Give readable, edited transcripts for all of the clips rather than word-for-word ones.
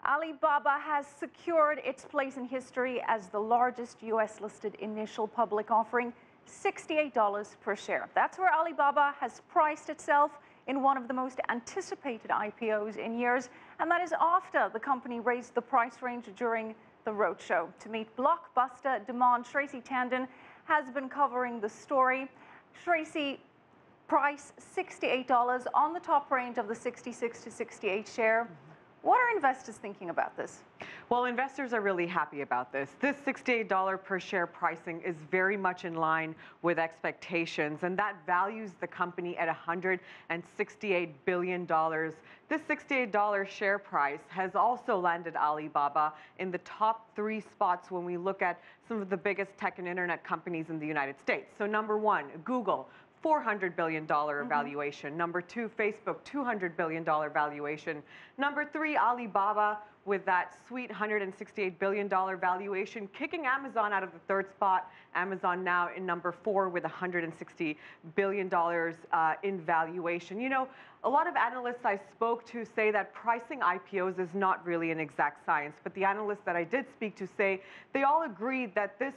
Alibaba has secured its place in history as the largest U.S.-listed initial public offering, $68 per share. That's where Alibaba has priced itself in one of the most anticipated IPOs in years, and that is after the company raised the price range during the roadshow. To meet blockbuster demand, Tracy Tandon has been covering the story. Tracy, price $68 on the top range of the 66 to 68 share. What are investors thinking about this? Well, investors are really happy about this. This $68 per share pricing is very much in line with expectations, and that values the company at $168 billion. This $68 share price has also landed Alibaba in the top 3 spots when we look at some of the biggest tech and internet companies in the United States. So number 1, Google, $400 billion valuation. Number 2, Facebook, $200 billion valuation. Number 3, Alibaba, with that sweet $168 billion valuation, kicking Amazon out of the 3rd spot. Amazon now in number 4 with $160 billion in valuation. You know, a lot of analysts I spoke to say that pricing IPOs is not really an exact science, but the analysts that I did speak to say they all agreed that this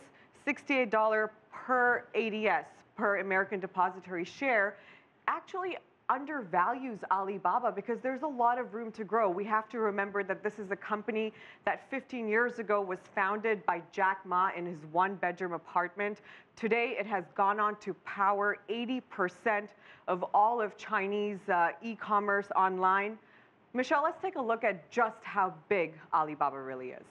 $68 per ADS, per American Depository share, actually undervalues Alibaba because there's a lot of room to grow. We have to remember that this is a company that 15 years ago was founded by Jack Ma in his 1-bedroom apartment. Today, it has gone on to power 80% of all of Chinese e-commerce online. Michelle, let's take a look at just how big Alibaba really is.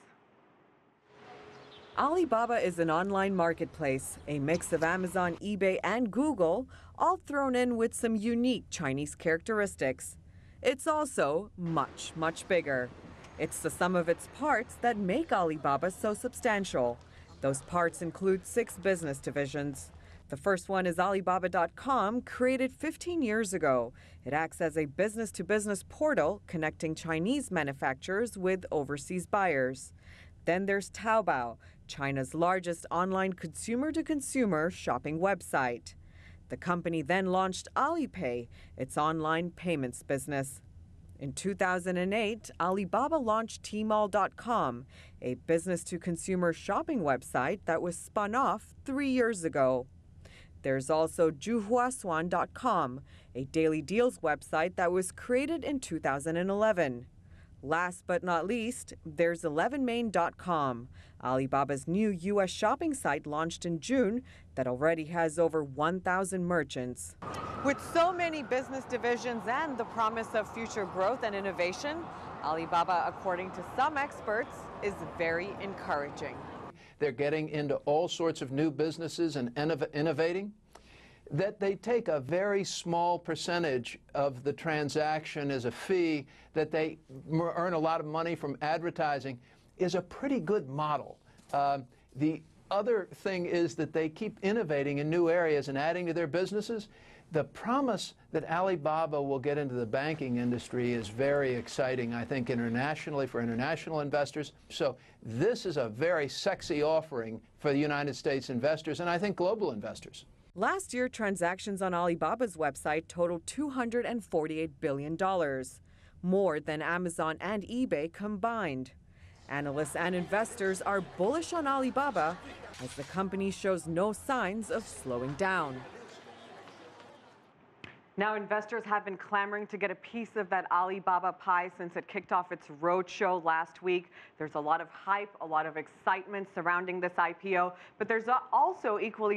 Alibaba is an online marketplace, a mix of Amazon, eBay, and Google, all thrown in with some unique Chinese characteristics. It's also much, much bigger. It's the sum of its parts that make Alibaba so substantial. Those parts include 6 business divisions. The first one is Alibaba.com, created 15 years ago. It acts as a business-to-business portal connecting Chinese manufacturers with overseas buyers. Then there's Taobao, China's largest online consumer-to-consumer shopping website. The company then launched Alipay, its online payments business. In 2008, Alibaba launched Tmall.com, a business-to-consumer shopping website that was spun off 3 years ago. There's also Zhuhuasuan.com, a daily deals website that was created in 2011. Last but not least, there's 11main.com, Alibaba's new U.S. shopping site launched in June that already has over 1,000 merchants. With so many business divisions and the promise of future growth and innovation, Alibaba, according to some experts, is very encouraging. They're getting into all sorts of new businesses and innovating. That they take a very small percentage of the transaction as a fee, that they earn a lot of money from advertising, is a pretty good model. The other thing is that they keep innovating in new areas and adding to their businesses. The promise that Alibaba will get into the banking industry is very exciting, I think, internationally for international investors. So this is a very sexy offering for the United States investors and I think global investors. Last year, transactions on Alibaba's website totaled $248 billion, more than Amazon and eBay combined. Analysts and investors are bullish on Alibaba as the company shows no signs of slowing down. Now, investors have been clamoring to get a piece of that Alibaba pie since it kicked off its roadshow last week. There's a lot of hype, a lot of excitement surrounding this IPO, but there's also equal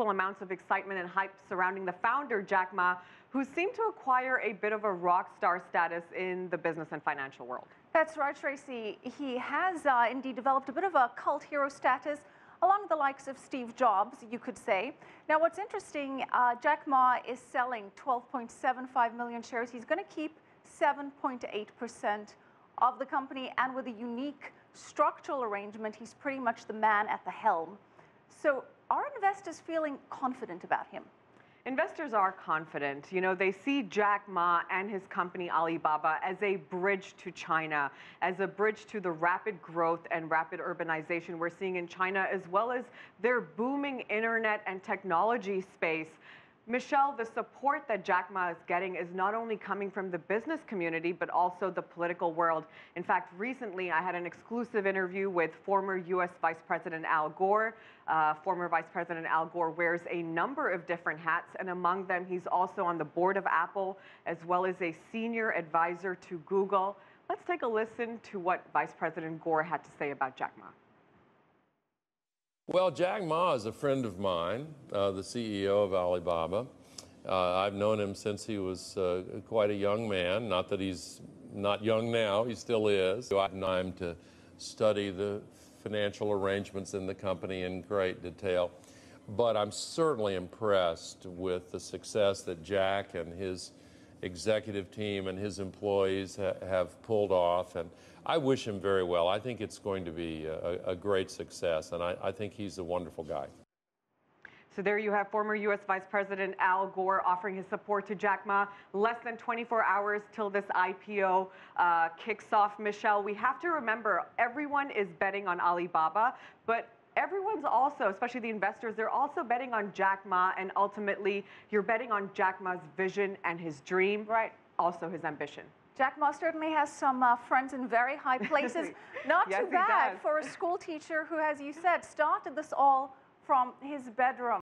amounts of excitement and hype surrounding the founder, Jack Ma, who seemed to acquire a bit of a rock star status in the business and financial world. That's right, Tracy. He has indeed developed a bit of a cult hero status, along the likes of Steve Jobs, you could say. Now, what's interesting, Jack Ma is selling 12.75 million shares. He's going to keep 7.8% of the company, and with a unique structural arrangement, he's pretty much the man at the helm. So are investors feeling confident about him? Investors are confident. You know, they see Jack Ma and his company Alibaba as a bridge to China, as a bridge to the rapid growth and rapid urbanization we're seeing in China, as well as their booming internet and technology space. Michelle, the support that Jack Ma is getting is not only coming from the business community, but also the political world. In fact, recently I had an exclusive interview with former U.S. Vice President Al Gore. Former Vice President Al Gore wears a number of different hats, and among them, he's also on the board of Apple, as well as a senior advisor to Google. Let's take a listen to what Vice President Gore had to say about Jack Ma. Well, Jack Ma is a friend of mine, the CEO of Alibaba. I've known him since he was quite a young man. Not that he's not young now, he still is. I had time to study the financial arrangements in the company in great detail. But I'm certainly impressed with the success that Jack and his executive team and his employees have pulled off, and I wish him very well. I think it's going to be a great success, and I think he's a wonderful guy. So there you have former U.S. Vice President Al Gore offering his support to Jack Ma. Less than 24 hours till this IPO kicks off. Michelle, we have to remember everyone is betting on Alibaba, but everyone's also, especially the investors, they're also betting on Jack Ma, and ultimately you're betting on Jack Ma's vision and his dream, Right. also his ambition. Jack Ma certainly has some friends in very high places. Not Yes, too he bad does. for a school teacher who, as you said, started this all from his bedroom.